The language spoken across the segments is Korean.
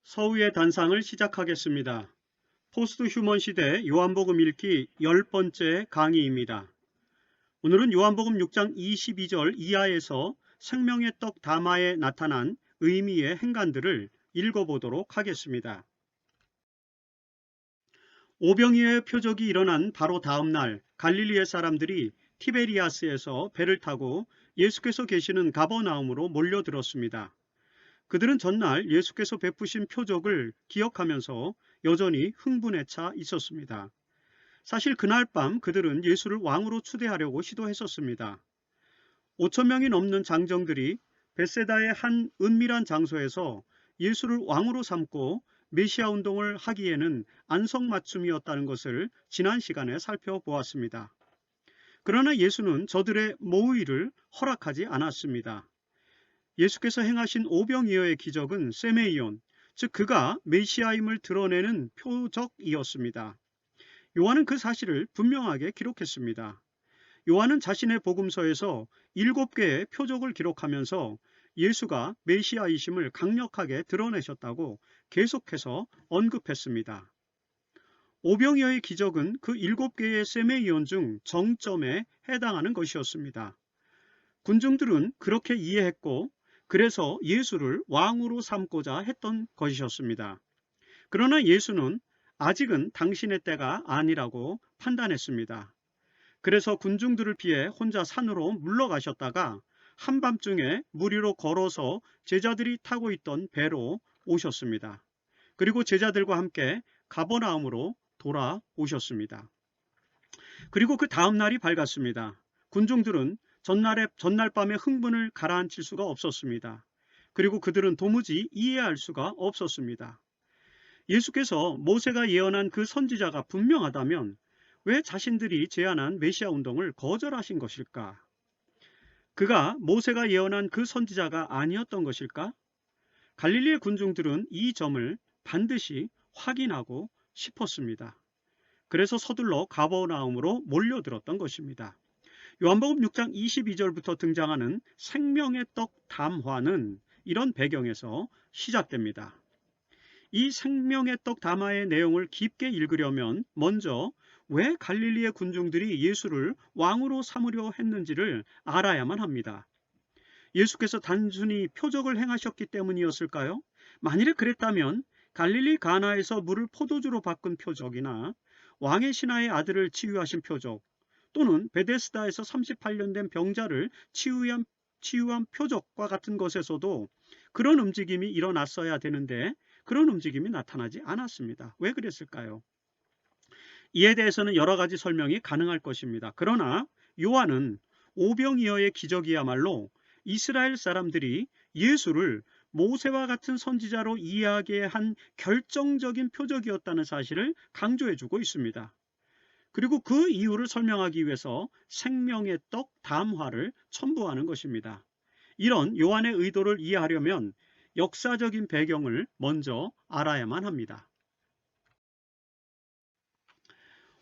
서우의 단상을 시작하겠습니다. 포스트 휴먼 시대 요한복음 읽기 10번째 강의입니다. 오늘은 요한복음 6장 22절 이하에서 생명의 떡 다마에 나타난 의미의 행간들을 읽어보도록 하겠습니다. 오병이어의 표적이 일어난 바로 다음 날 갈릴리의 사람들이 티베리아스에서 배를 타고 예수께서 계시는 가버나움으로 몰려들었습니다. 그들은 전날 예수께서 베푸신 표적을 기억하면서 여전히 흥분에 차 있었습니다. 사실 그날 밤 그들은 예수를 왕으로 추대하려고 시도했었습니다. 5천 명이 넘는 장정들이 벳세다의 한 은밀한 장소에서 예수를 왕으로 삼고 메시아 운동을 하기에는 안성맞춤이었다는 것을 지난 시간에 살펴보았습니다. 그러나 예수는 저들의 모의를 허락하지 않았습니다. 예수께서 행하신 오병이어의 기적은 세메이온, 즉 그가 메시아임을 드러내는 표적이었습니다. 요한은 그 사실을 분명하게 기록했습니다. 요한은 자신의 복음서에서 7개의 표적을 기록하면서 예수가 메시아이심을 강력하게 드러내셨다고 계속해서 언급했습니다. 오병이어의 기적은 그 7개의 세메이온 중 정점에 해당하는 것이었습니다. 군중들은 그렇게 이해했고 그래서 예수를 왕으로 삼고자 했던 것이었습니다. 그러나 예수는 아직은 당신의 때가 아니라고 판단했습니다. 그래서 군중들을 피해 혼자 산으로 물러가셨다가 한밤중에 물 위로 걸어서 제자들이 타고 있던 배로 오셨습니다. 그리고 제자들과 함께 가버나움으로 돌아오셨습니다. 그리고 그 다음 날이 밝았습니다. 군중들은 전날 밤의 흥분을 가라앉힐 수가 없었습니다. 그리고 그들은 도무지 이해할 수가 없었습니다. 예수께서 모세가 예언한 그 선지자가 분명하다면 왜 자신들이 제안한 메시아 운동을 거절하신 것일까? 그가 모세가 예언한 그 선지자가 아니었던 것일까? 갈릴리의 군중들은 이 점을 반드시 확인하고 싶었습니다. 그래서 서둘러 가버나움으로 몰려들었던 것입니다. 요한복음 6장 22절부터 등장하는 생명의 떡 담화는 이런 배경에서 시작됩니다. 이 생명의 떡 담화의 내용을 깊게 읽으려면 먼저 왜 갈릴리의 군중들이 예수를 왕으로 삼으려 했는지를 알아야만 합니다. 예수께서 단순히 표적을 행하셨기 때문이었을까요? 만일에 그랬다면 갈릴리 가나에서 물을 포도주로 바꾼 표적이나 왕의 신하의 아들을 치유하신 표적, 또는 베데스다에서 38년 된 병자를 치유한 표적과 같은 것에서도 그런 움직임이 일어났어야 되는데 그런 움직임이 나타나지 않았습니다. 왜 그랬을까요? 이에 대해서는 여러 가지 설명이 가능할 것입니다. 그러나 요한은 오병이어의 기적이야말로 이스라엘 사람들이 예수를 모세와 같은 선지자로 이해하게 한 결정적인 표적이었다는 사실을 강조해주고 있습니다. 그리고 그 이유를 설명하기 위해서 생명의 떡 담화를 첨부하는 것입니다. 이런 요한의 의도를 이해하려면 역사적인 배경을 먼저 알아야만 합니다.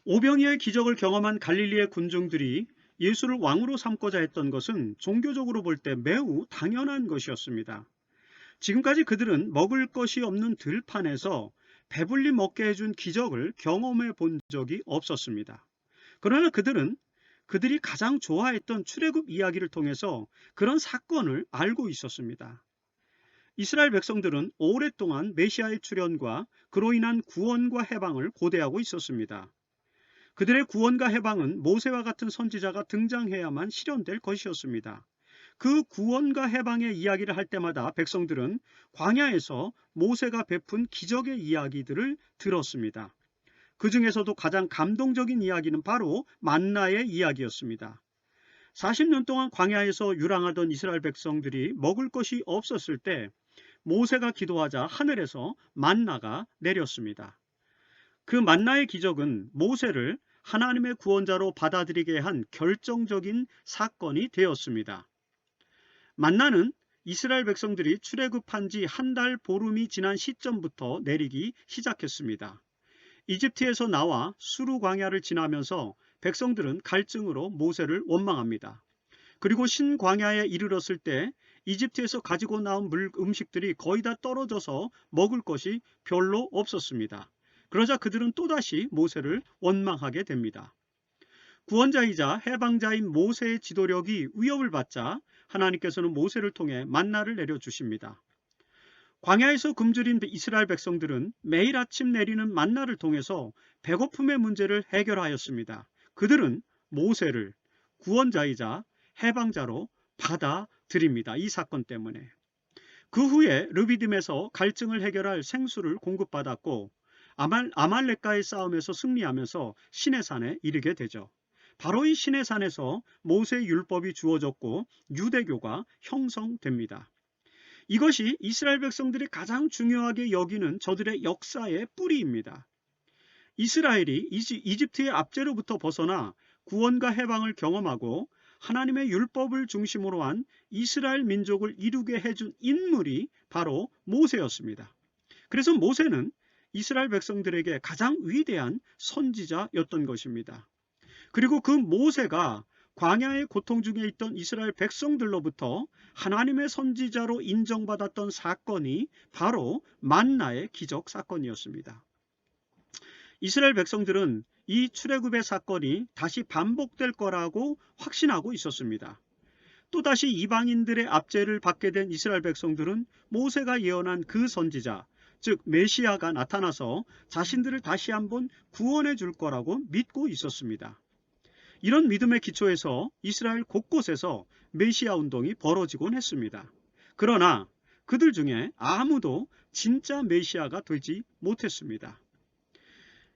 오병이어의 기적을 경험한 갈릴리의 군중들이 예수를 왕으로 삼고자 했던 것은 종교적으로 볼 때 매우 당연한 것이었습니다. 지금까지 그들은 먹을 것이 없는 들판에서 배불리 먹게 해준 기적을 경험해 본 적이 없었습니다. 그러나 그들은 그들이 가장 좋아했던 출애굽 이야기를 통해서 그런 사건을 알고 있었습니다. 이스라엘 백성들은 오랫동안 메시아의 출현과 그로 인한 구원과 해방을 고대하고 있었습니다. 그들의 구원과 해방은 모세와 같은 선지자가 등장해야만 실현될 것이었습니다. 그 구원과 해방의 이야기를 할 때마다 백성들은 광야에서 모세가 베푼 기적의 이야기들을 들었습니다. 그 중에서도 가장 감동적인 이야기는 바로 만나의 이야기였습니다. 40년 동안 광야에서 유랑하던 이스라엘 백성들이 먹을 것이 없었을 때 모세가 기도하자 하늘에서 만나가 내렸습니다. 그 만나의 기적은 모세를 하나님의 구원자로 받아들이게 한 결정적인 사건이 되었습니다. 만나는 이스라엘 백성들이 출애굽한 지 한 달 보름이 지난 시점부터 내리기 시작했습니다. 이집트에서 나와 수루 광야를 지나면서 백성들은 갈증으로 모세를 원망합니다. 그리고 신광야에 이르렀을 때 이집트에서 가지고 나온 음식들이 거의 다 떨어져서 먹을 것이 별로 없었습니다. 그러자 그들은 또다시 모세를 원망하게 됩니다. 구원자이자 해방자인 모세의 지도력이 위협을 받자 하나님께서는 모세를 통해 만나를 내려주십니다. 광야에서 굶주린 이스라엘 백성들은 매일 아침 내리는 만나를 통해서 배고픔의 문제를 해결하였습니다. 그들은 모세를 구원자이자 해방자로 받아들입니다. 이 사건 때문에. 그 후에 르비딤에서 갈증을 해결할 생수를 공급받았고 아말렉과의 싸움에서 승리하면서 시내산에 이르게 되죠. 바로 이 시내산에서 모세의 율법이 주어졌고 유대교가 형성됩니다. 이것이 이스라엘 백성들이 가장 중요하게 여기는 저들의 역사의 뿌리입니다. 이스라엘이 이집트의 압제로부터 벗어나 구원과 해방을 경험하고 하나님의 율법을 중심으로 한 이스라엘 민족을 이루게 해준 인물이 바로 모세였습니다. 그래서 모세는 이스라엘 백성들에게 가장 위대한 선지자였던 것입니다. 그리고 그 모세가 광야의 고통 중에 있던 이스라엘 백성들로부터 하나님의 선지자로 인정받았던 사건이 바로 만나의 기적 사건이었습니다. 이스라엘 백성들은 이 출애굽의 사건이 다시 반복될 거라고 확신하고 있었습니다. 또다시 이방인들의 압제를 받게 된 이스라엘 백성들은 모세가 예언한 그 선지자, 즉 메시아가 나타나서 자신들을 다시 한번 구원해 줄 거라고 믿고 있었습니다. 이런 믿음의 기초에서 이스라엘 곳곳에서 메시아 운동이 벌어지곤 했습니다. 그러나 그들 중에 아무도 진짜 메시아가 되지 못했습니다.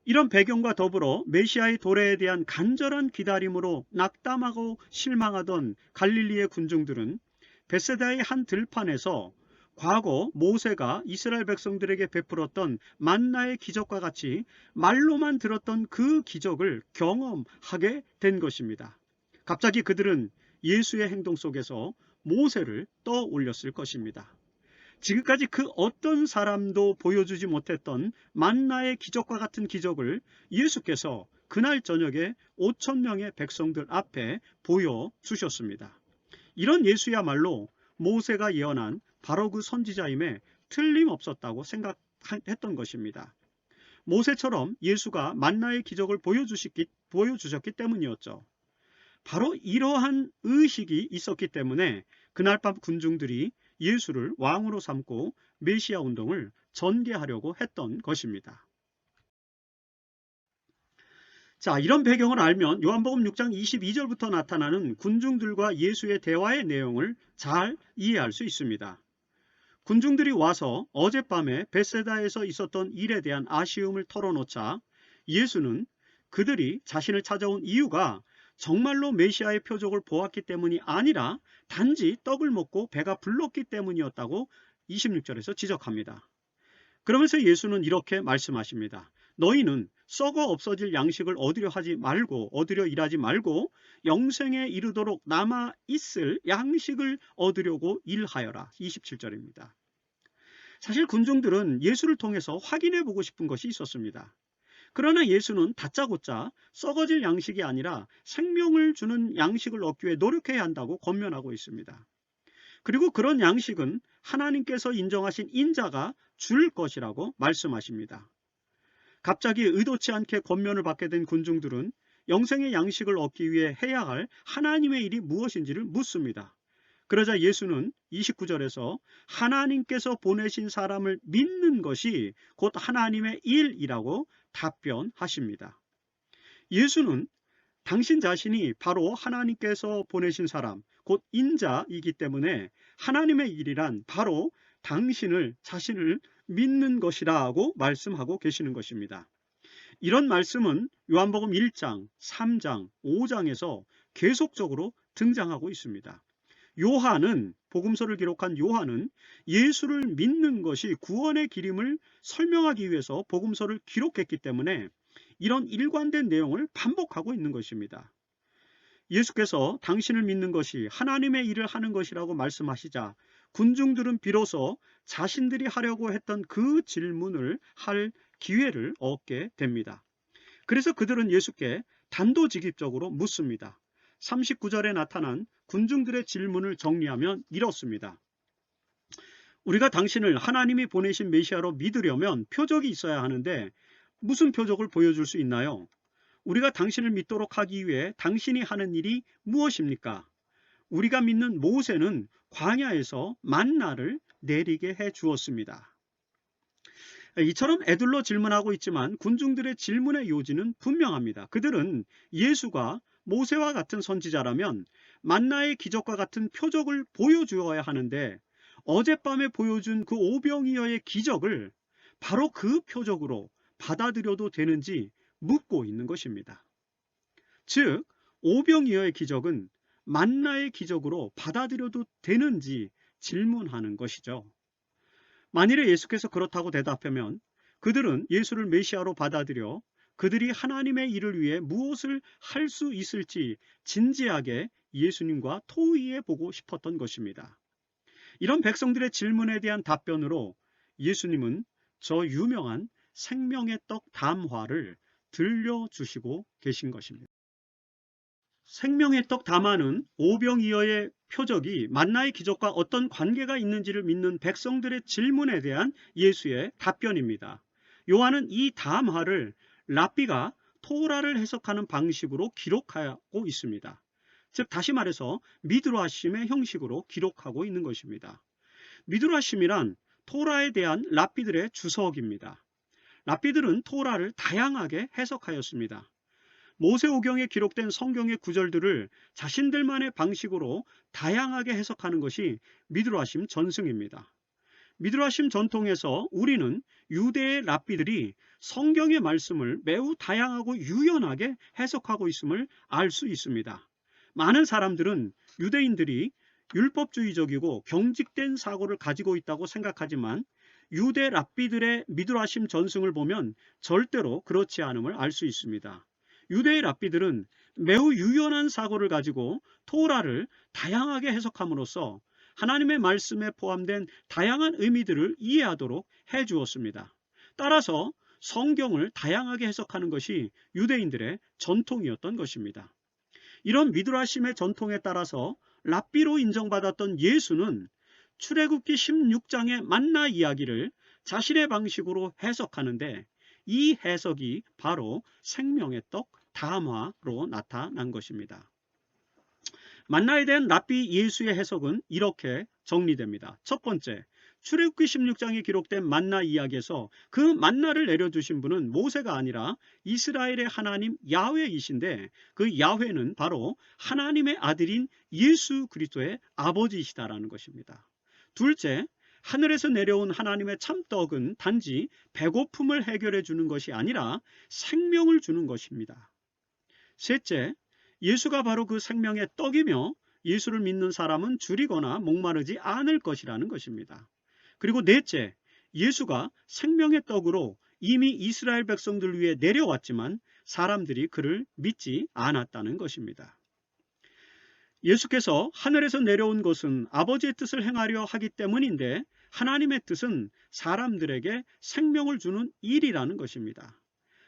이런 배경과 더불어 메시아의 도래에 대한 간절한 기다림으로 낙담하고 실망하던 갈릴리의 군중들은 벳세다의 한 들판에서 과거 모세가 이스라엘 백성들에게 베풀었던 만나의 기적과 같이 말로만 들었던 그 기적을 경험하게 된 것입니다. 갑자기 그들은 예수의 행동 속에서 모세를 떠올렸을 것입니다. 지금까지 그 어떤 사람도 보여주지 못했던 만나의 기적과 같은 기적을 예수께서 그날 저녁에 5천 명의 백성들 앞에 보여주셨습니다. 이런 예수야말로 모세가 예언한 바로 그 선지자임에 틀림없었다고 생각했던 것입니다. 모세처럼 예수가 만나의 기적을 보여주셨기 때문이었죠. 바로 이러한 의식이 있었기 때문에 그날 밤 군중들이 예수를 왕으로 삼고 메시아 운동을 전개하려고 했던 것입니다. 자, 이런 배경을 알면 요한복음 6장 22절부터 나타나는 군중들과 예수의 대화의 내용을 잘 이해할 수 있습니다. 군중들이 와서 어젯밤에 벳세다에서 있었던 일에 대한 아쉬움을 털어놓자 예수는 그들이 자신을 찾아온 이유가 정말로 메시아의 표적을 보았기 때문이 아니라 단지 떡을 먹고 배가 불렀기 때문이었다고 26절에서 지적합니다. 그러면서 예수는 이렇게 말씀하십니다. 너희는 썩어 없어질 양식을 얻으려 일하지 말고 영생에 이르도록 남아 있을 양식을 얻으려고 일하여라. 27절입니다. 사실 군중들은 예수를 통해서 확인해 보고 싶은 것이 있었습니다. 그러나 예수는 다짜고짜 썩어질 양식이 아니라 생명을 주는 양식을 얻기 위해 노력해야 한다고 권면하고 있습니다. 그리고 그런 양식은 하나님께서 인정하신 인자가 줄 것이라고 말씀하십니다. 갑자기 의도치 않게 권면을 받게 된 군중들은 영생의 양식을 얻기 위해 해야 할 하나님의 일이 무엇인지를 묻습니다. 그러자 예수는 29절에서 하나님께서 보내신 사람을 믿는 것이 곧 하나님의 일이라고 답변하십니다. 예수는 당신 자신이 바로 하나님께서 보내신 사람, 곧 인자이기 때문에 하나님의 일이란 바로 자신을 믿는 것이라고 말씀하고 계시는 것입니다. 이런 말씀은 요한복음 1장, 3장, 5장에서 계속적으로 등장하고 있습니다. 복음서를 기록한 요한은 예수를 믿는 것이 구원의 길임을 설명하기 위해서 복음서를 기록했기 때문에 이런 일관된 내용을 반복하고 있는 것입니다. 예수께서 당신을 믿는 것이 하나님의 일을 하는 것이라고 말씀하시자 군중들은 비로소 자신들이 하려고 했던 그 질문을 할 기회를 얻게 됩니다. 그래서 그들은 예수께 단도직입적으로 묻습니다. 39절에 나타난 군중들의 질문을 정리하면 이렇습니다. 우리가 당신을 하나님이 보내신 메시아로 믿으려면 표적이 있어야 하는데 무슨 표적을 보여줄 수 있나요? 우리가 당신을 믿도록 하기 위해 당신이 하는 일이 무엇입니까? 우리가 믿는 모세는 광야에서 만나를 내리게 해 주었습니다. 이처럼 애둘러 질문하고 있지만 군중들의 질문의 요지는 분명합니다. 그들은 예수가 모세와 같은 선지자라면 만나의 기적과 같은 표적을 보여주어야 하는데 어젯밤에 보여준 그 오병이어의 기적을 바로 그 표적으로 받아들여도 되는지 묻고 있는 것입니다. 즉, 오병이어의 기적은 만나의 기적으로 받아들여도 되는지 질문하는 것이죠. 만일에 예수께서 그렇다고 대답하면 그들은 예수를 메시아로 받아들여 그들이 하나님의 일을 위해 무엇을 할 수 있을지 진지하게 예수님과 토의해 보고 싶었던 것입니다. 이런 백성들의 질문에 대한 답변으로 예수님은 저 유명한 생명의 떡 담화를 들려주시고 계신 것입니다. 생명의 떡 담화는 오병이어의 표적이 만나의 기적과 어떤 관계가 있는지를 믿는 백성들의 질문에 대한 예수의 답변입니다. 요한은 이 담화를 랍비가 토라를 해석하는 방식으로 기록하고 있습니다. 즉 다시 말해서 미드라심의 형식으로 기록하고 있는 것입니다. 미드라심이란 토라에 대한 랍비들의 주석입니다. 랍비들은 토라를 다양하게 해석하였습니다. 모세오경에 기록된 성경의 구절들을 자신들만의 방식으로 다양하게 해석하는 것이 미드라심 전승입니다. 미드라심 전통에서 우리는 유대의 랍비들이 성경의 말씀을 매우 다양하고 유연하게 해석하고 있음을 알 수 있습니다. 많은 사람들은 유대인들이 율법주의적이고 경직된 사고를 가지고 있다고 생각하지만 유대 랍비들의 미드라심 전승을 보면 절대로 그렇지 않음을 알 수 있습니다. 유대의 랍비들은 매우 유연한 사고를 가지고 토라를 다양하게 해석함으로써 하나님의 말씀에 포함된 다양한 의미들을 이해하도록 해 주었습니다. 따라서 성경을 다양하게 해석하는 것이 유대인들의 전통이었던 것입니다. 이런 미드라심의 전통에 따라서 랍비로 인정받았던 예수는 출애굽기 16장의 만나 이야기를 자신의 방식으로 해석하는데 이 해석이 바로 생명의 떡 담화로 나타난 것입니다. 만나에 대한 랍비 예수의 해석은 이렇게 정리됩니다. 첫 번째, 출애굽기 16장에 기록된 만나 이야기에서 그 만나를 내려주신 분은 모세가 아니라 이스라엘의 하나님 야훼이신데 그 야훼는 바로 하나님의 아들인 예수 그리스도의 아버지이시다라는 것입니다. 둘째, 하늘에서 내려온 하나님의 참떡은 단지 배고픔을 해결해 주는 것이 아니라 생명을 주는 것입니다. 셋째, 예수가 바로 그 생명의 떡이며 예수를 믿는 사람은 줄이거나 목마르지 않을 것이라는 것입니다. 그리고 넷째, 예수가 생명의 떡으로 이미 이스라엘 백성들 위해 내려왔지만 사람들이 그를 믿지 않았다는 것입니다. 예수께서 하늘에서 내려온 것은 아버지의 뜻을 행하려 하기 때문인데 하나님의 뜻은 사람들에게 생명을 주는 일이라는 것입니다.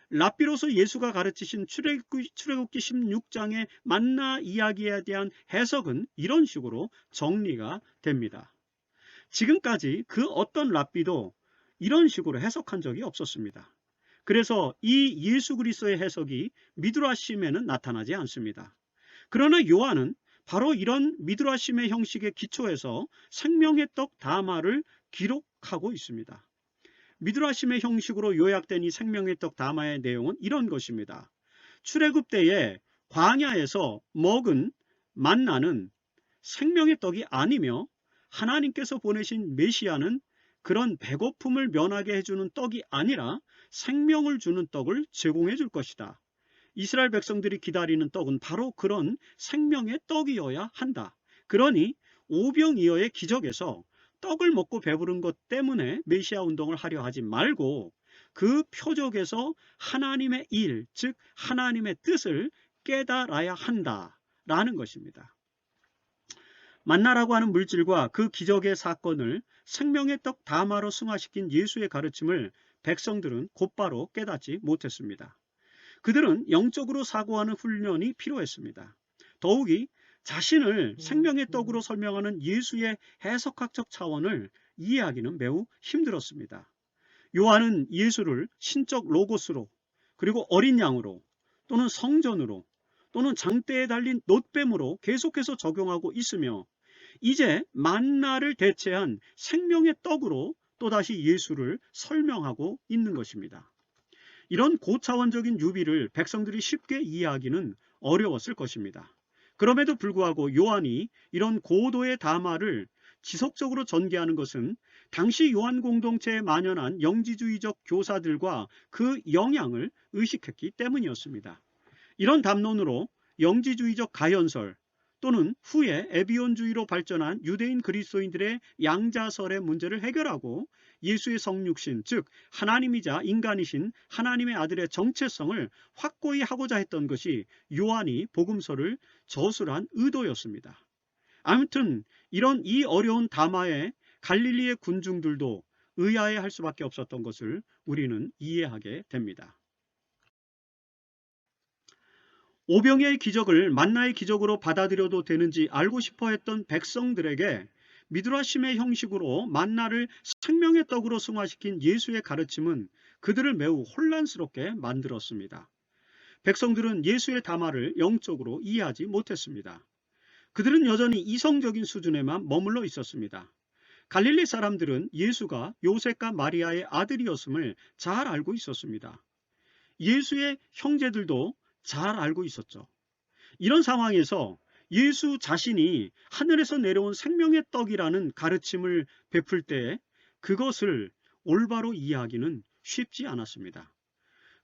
랍비로서 예수가 가르치신 출애굽기 16장의 만나 이야기에 대한 해석은 이런 식으로 정리가 됩니다. 지금까지 그 어떤 랍비도 이런 식으로 해석한 적이 없었습니다. 그래서 이 예수 그리스도의 해석이 미드라심에는 나타나지 않습니다. 그러나 요한은 바로 이런 미드라심의 형식에 기초해서 생명의 떡 담화를 기록하고 있습니다. 미드라심의 형식으로 요약된 이 생명의 떡 담화의 내용은 이런 것입니다. 출애굽 때에 광야에서 먹은 만나는 생명의 떡이 아니며 하나님께서 보내신 메시아는 그런 배고픔을 면하게 해주는 떡이 아니라 생명을 주는 떡을 제공해 줄 것이다. 이스라엘 백성들이 기다리는 떡은 바로 그런 생명의 떡이어야 한다. 그러니 오병이어의 기적에서 떡을 먹고 배부른 것 때문에 메시아 운동을 하려 하지 말고 그 표적에서 하나님의 일, 즉 하나님의 뜻을 깨달아야 한다라는 것입니다. 만나라고 하는 물질과 그 기적의 사건을 생명의 떡 담화로 승화시킨 예수의 가르침을 백성들은 곧바로 깨닫지 못했습니다. 그들은 영적으로 사고하는 훈련이 필요했습니다. 더욱이 자신을 생명의 떡으로 설명하는 예수의 해석학적 차원을 이해하기는 매우 힘들었습니다. 요한은 예수를 신적 로고스로, 그리고 어린 양으로, 또는 성전으로, 또는 장대에 달린 놋뱀으로 계속해서 적용하고 있으며, 이제 만나를 대체한 생명의 떡으로 또다시 예수를 설명하고 있는 것입니다. 이런 고차원적인 유비를 백성들이 쉽게 이해하기는 어려웠을 것입니다. 그럼에도 불구하고 요한이 이런 고도의 담화를 지속적으로 전개하는 것은 당시 요한 공동체에 만연한 영지주의적 교사들과 그 영향을 의식했기 때문이었습니다. 이런 담론으로 영지주의적 가현설 또는 후에 에비온주의로 발전한 유대인 그리스도인들의 양자설의 문제를 해결하고 예수의 성육신, 즉 하나님이자 인간이신 하나님의 아들의 정체성을 확고히 하고자 했던 것이 요한이 복음서를 저술한 의도였습니다. 아무튼 이런 이 어려운 담화에 갈릴리의 군중들도 의아해할 수밖에 없었던 것을 우리는 이해하게 됩니다. 오병이의 기적을 만나의 기적으로 받아들여도 되는지 알고 싶어 했던 백성들에게 미드라심의 형식으로 만나를 생명의 떡으로 승화시킨 예수의 가르침은 그들을 매우 혼란스럽게 만들었습니다. 백성들은 예수의 담화를 영적으로 이해하지 못했습니다. 그들은 여전히 이성적인 수준에만 머물러 있었습니다. 갈릴리 사람들은 예수가 요셉과 마리아의 아들이었음을 잘 알고 있었습니다. 예수의 형제들도 잘 알고 있었죠. 이런 상황에서 예수 자신이 하늘에서 내려온 생명의 떡이라는 가르침을 베풀 때 그것을 올바로 이해하기는 쉽지 않았습니다.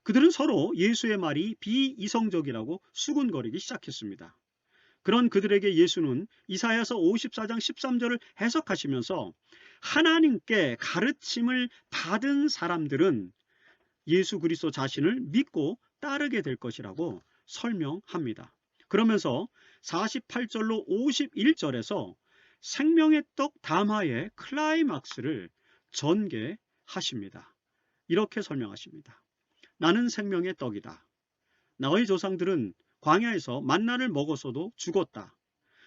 그들은 서로 예수의 말이 비이성적이라고 수군거리기 시작했습니다. 그런 그들에게 예수는 이사야서 54장 13절을 해석하시면서 하나님께 가르침을 받은 사람들은 예수 그리스도 자신을 믿고 따르게 될 것이라고 설명합니다. 그러면서 48절로 51절에서 생명의 떡 담화의 클라이막스를 전개하십니다. 이렇게 설명하십니다. 나는 생명의 떡이다. 너희 조상들은 광야에서 만나를 먹었어도 죽었다.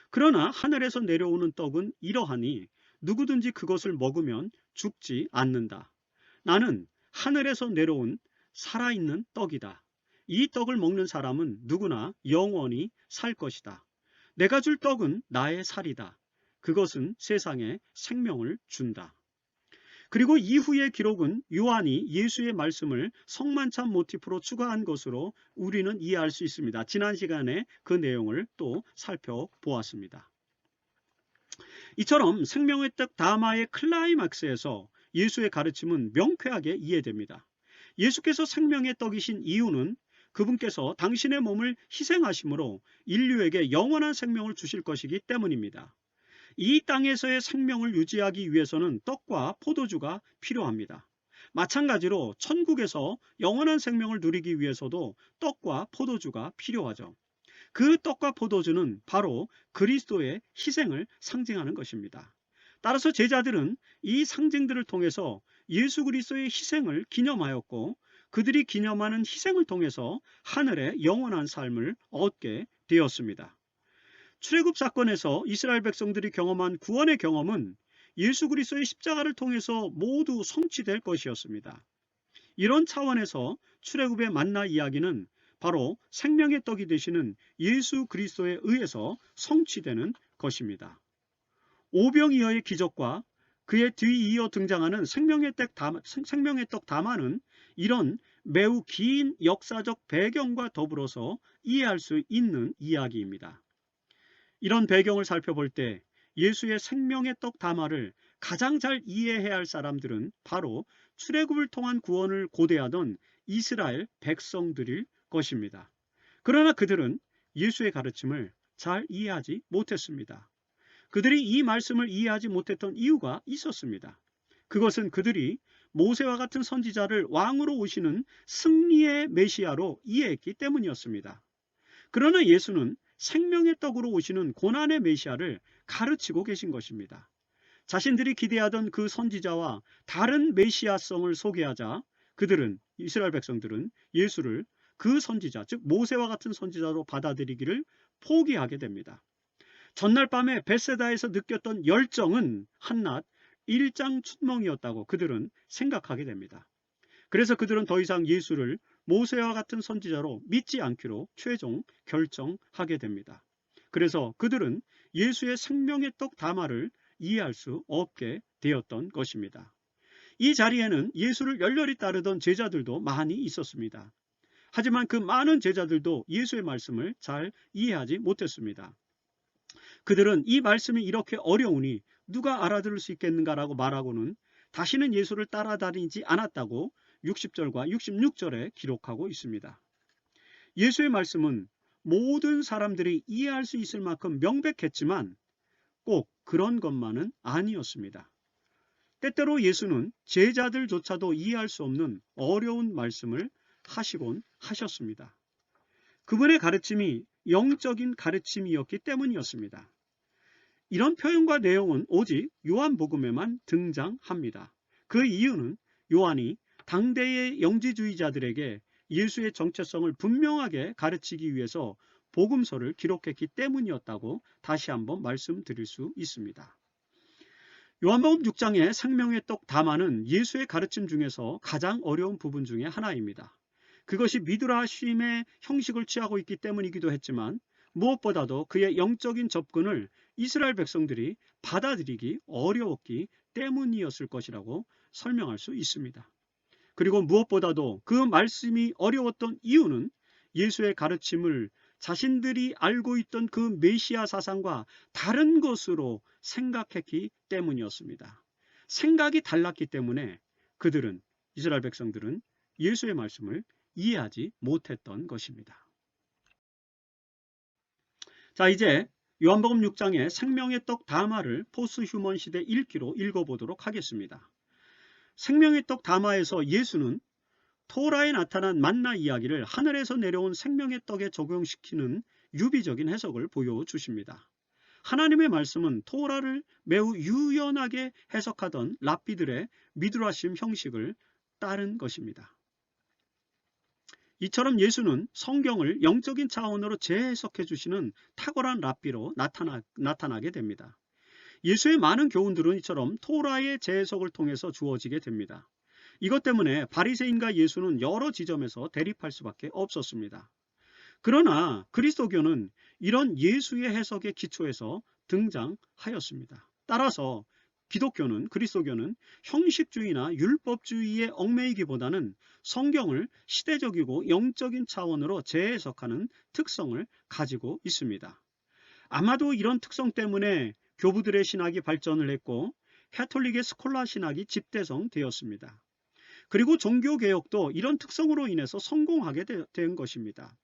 그러나 하늘에서 내려오는 떡은 이러하니 누구든지 그것을 먹으면 죽지 않는다. 나는 하늘에서 내려온 살아있는 떡이다. 이 떡을 먹는 사람은 누구나 영원히 살 것이다. 내가 줄 떡은 나의 살이다. 그것은 세상에 생명을 준다. 그리고 이후의 기록은 요한이 예수의 말씀을 성만찬 모티프로 추가한 것으로 우리는 이해할 수 있습니다. 지난 시간에 그 내용을 또 살펴보았습니다. 이처럼 생명의 떡 담화의 클라이막스에서 예수의 가르침은 명쾌하게 이해됩니다. 예수께서 생명의 떡이신 이유는 그분께서 당신의 몸을 희생하심으로 인류에게 영원한 생명을 주실 것이기 때문입니다. 이 땅에서의 생명을 유지하기 위해서는 떡과 포도주가 필요합니다. 마찬가지로 천국에서 영원한 생명을 누리기 위해서도 떡과 포도주가 필요하죠. 그 떡과 포도주는 바로 그리스도의 희생을 상징하는 것입니다. 따라서 제자들은 이 상징들을 통해서 예수 그리스도의 희생을 기념하였고 그들이 기념하는 희생을 통해서 하늘의 영원한 삶을 얻게 되었습니다. 출애굽 사건에서 이스라엘 백성들이 경험한 구원의 경험은 예수 그리스도의 십자가를 통해서 모두 성취될 것이었습니다. 이런 차원에서 출애굽의 만나 이야기는 바로 생명의 떡이 되시는 예수 그리스도에 의해서 성취되는 것입니다. 오병이어의 기적과 그에 뒤이어 등장하는 생명의 떡 담화는 이런 매우 긴 역사적 배경과 더불어서 이해할 수 있는 이야기입니다. 이런 배경을 살펴볼 때 예수의 생명의 떡 담화를 가장 잘 이해해야 할 사람들은 바로 출애굽을 통한 구원을 고대하던 이스라엘 백성들일 것입니다. 그러나 그들은 예수의 가르침을 잘 이해하지 못했습니다. 그들이 이 말씀을 이해하지 못했던 이유가 있었습니다. 그것은 그들이 모세와 같은 선지자를 왕으로 오시는 승리의 메시아로 이해했기 때문이었습니다. 그러나 예수는 생명의 떡으로 오시는 고난의 메시아를 가르치고 계신 것입니다. 자신들이 기대하던 그 선지자와 다른 메시아성을 소개하자 그들은 이스라엘 백성들은 예수를 그 선지자 즉 모세와 같은 선지자로 받아들이기를 포기하게 됩니다. 전날 밤에 벳세다에서 느꼈던 열정은 한낱 일장춘몽이었다고 그들은 생각하게 됩니다. 그래서 그들은 더 이상 예수를 모세와 같은 선지자로 믿지 않기로 최종 결정하게 됩니다. 그래서 그들은 예수의 생명의 떡 담화를 이해할 수 없게 되었던 것입니다. 이 자리에는 예수를 열렬히 따르던 제자들도 많이 있었습니다. 하지만 그 많은 제자들도 예수의 말씀을 잘 이해하지 못했습니다. 그들은 이 말씀이 이렇게 어려우니 누가 알아들을 수 있겠는가라고 말하고는 다시는 예수를 따라다니지 않았다고 60절과 66절에 기록하고 있습니다. 예수의 말씀은 모든 사람들이 이해할 수 있을 만큼 명백했지만 꼭 그런 것만은 아니었습니다. 때때로 예수는 제자들조차도 이해할 수 없는 어려운 말씀을 하시곤 하셨습니다. 그분의 가르침이 영적인 가르침이었기 때문이었습니다. 이런 표현과 내용은 오직 요한복음에만 등장합니다. 그 이유는 요한이 당대의 영지주의자들에게 예수의 정체성을 분명하게 가르치기 위해서 복음서를 기록했기 때문이었다고 다시 한번 말씀드릴 수 있습니다. 요한복음 6장의 생명의 떡 담화는 예수의 가르침 중에서 가장 어려운 부분 중에 하나입니다. 그것이 미드라심의 형식을 취하고 있기 때문이기도 했지만 무엇보다도 그의 영적인 접근을 이스라엘 백성들이 받아들이기 어려웠기 때문이었을 것이라고 설명할 수 있습니다. 그리고 무엇보다도 그 말씀이 어려웠던 이유는 예수의 가르침을 자신들이 알고 있던 그 메시아 사상과 다른 것으로 생각했기 때문이었습니다. 생각이 달랐기 때문에 그들은, 이스라엘 백성들은 예수의 말씀을 이해하지 못했던 것입니다. 자, 이제 요한복음 6장의 생명의 떡 담화를 포스휴먼 시대 읽기로 읽어보도록 하겠습니다. 생명의 떡 담화에서 예수는 토라에 나타난 만나 이야기를 하늘에서 내려온 생명의 떡에 적용시키는 유비적인 해석을 보여주십니다. 하나님의 말씀은 토라를 매우 유연하게 해석하던 랍비들의 미드라심 형식을 따른 것입니다. 이처럼 예수는 성경을 영적인 차원으로 재해석해 주시는 탁월한 랍비로 나타나게 됩니다. 예수의 많은 교훈들은 이처럼 토라의 재해석을 통해서 주어지게 됩니다. 이것 때문에 바리새인과 예수는 여러 지점에서 대립할 수밖에 없었습니다. 그러나 그리스도교는 이런 예수의 해석의 기초에서 등장하였습니다. 따라서 그리스도교는 형식주의나 율법주의에 얽매이기보다는 성경을 시대적이고 영적인 차원으로 재해석하는 특성을 가지고 있습니다. 아마도 이런 특성 때문에 교부들의 신학이 발전을 했고 캐톨릭의 스콜라 신학이 집대성되었습니다. 그리고 종교개혁도 이런 특성으로 인해서 성공하게 된 것입니다.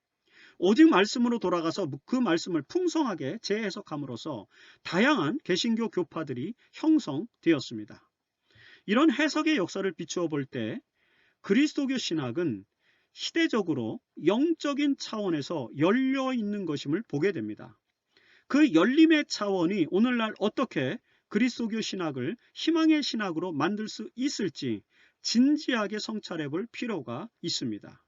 오직 말씀으로 돌아가서 그 말씀을 풍성하게 재해석함으로써 다양한 개신교 교파들이 형성되었습니다. 이런 해석의 역사를 비추어 볼 때 그리스도교 신학은 시대적으로 영적인 차원에서 열려 있는 것임을 보게 됩니다. 그 열림의 차원이 오늘날 어떻게 그리스도교 신학을 희망의 신학으로 만들 수 있을지 진지하게 성찰해 볼 필요가 있습니다.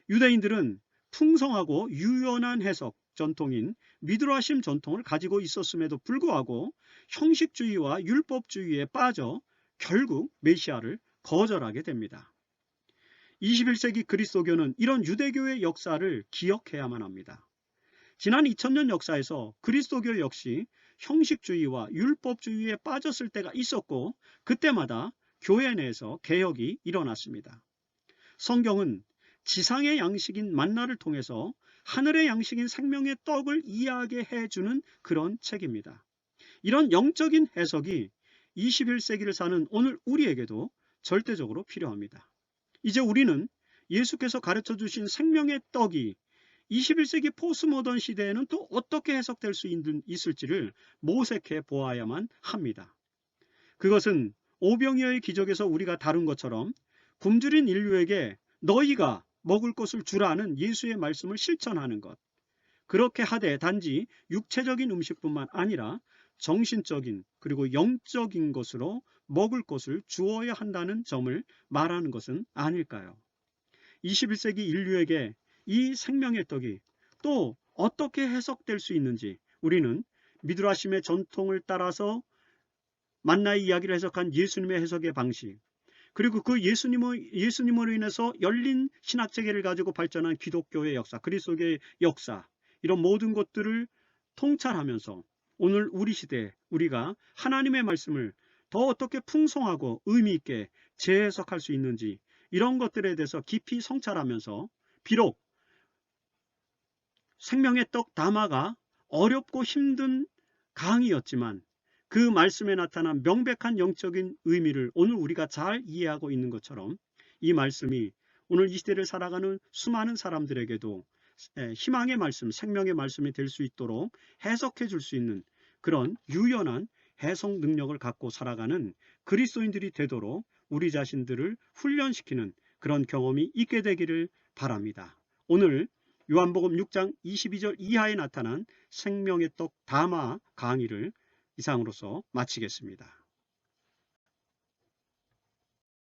유대인들은 풍성하고 유연한 해석 전통인 미드라심 전통을 가지고 있었음에도 불구하고 형식주의와 율법주의에 빠져 결국 메시아를 거절하게 됩니다. 21세기 그리스도교는 이런 유대교의 역사를 기억해야만 합니다. 지난 2000년 역사에서 그리스도교 역시 형식주의와 율법주의에 빠졌을 때가 있었고 그때마다 교회 내에서 개혁이 일어났습니다. 성경은 지상의 양식인 만나를 통해서 하늘의 양식인 생명의 떡을 이해하게 해주는 그런 책입니다. 이런 영적인 해석이 21세기를 사는 오늘 우리에게도 절대적으로 필요합니다. 이제 우리는 예수께서 가르쳐 주신 생명의 떡이 21세기 포스모던 시대에는 또 어떻게 해석될 수 있을지를 모색해 보아야만 합니다. 그것은 오병이어의 기적에서 우리가 다룬 것처럼 굶주린 인류에게 너희가 먹을 것을 주라는 예수의 말씀을 실천하는 것. 그렇게 하되 단지 육체적인 음식뿐만 아니라 정신적인 그리고 영적인 것으로 먹을 것을 주어야 한다는 점을 말하는 것은 아닐까요? 21세기 인류에게 이 생명의 떡이 또 어떻게 해석될 수 있는지 우리는 미드라심의 전통을 따라서 만나의 이야기를 해석한 예수님의 해석의 방식, 그리고 그 예수님으로 인해서 열린 신학체계를 가지고 발전한 기독교의 역사, 그리스도의 역사, 이런 모든 것들을 통찰하면서 오늘 우리 시대에 우리가 하나님의 말씀을 더 어떻게 풍성하고 의미 있게 재해석할 수 있는지, 이런 것들에 대해서 깊이 성찰하면서, 비록 생명의 떡 담화가 어렵고 힘든 강의였지만 그 말씀에 나타난 명백한 영적인 의미를 오늘 우리가 잘 이해하고 있는 것처럼, 이 말씀이 오늘 이 시대를 살아가는 수많은 사람들에게도 희망의 말씀, 생명의 말씀이 될 수 있도록 해석해 줄 수 있는 그런 유연한 해석 능력을 갖고 살아가는 그리스도인들이 되도록 우리 자신들을 훈련시키는 그런 경험이 있게 되기를 바랍니다. 오늘 요한복음 6장 22절 이하에 나타난 생명의 떡 담화 강의를 이상으로서 마치겠습니다.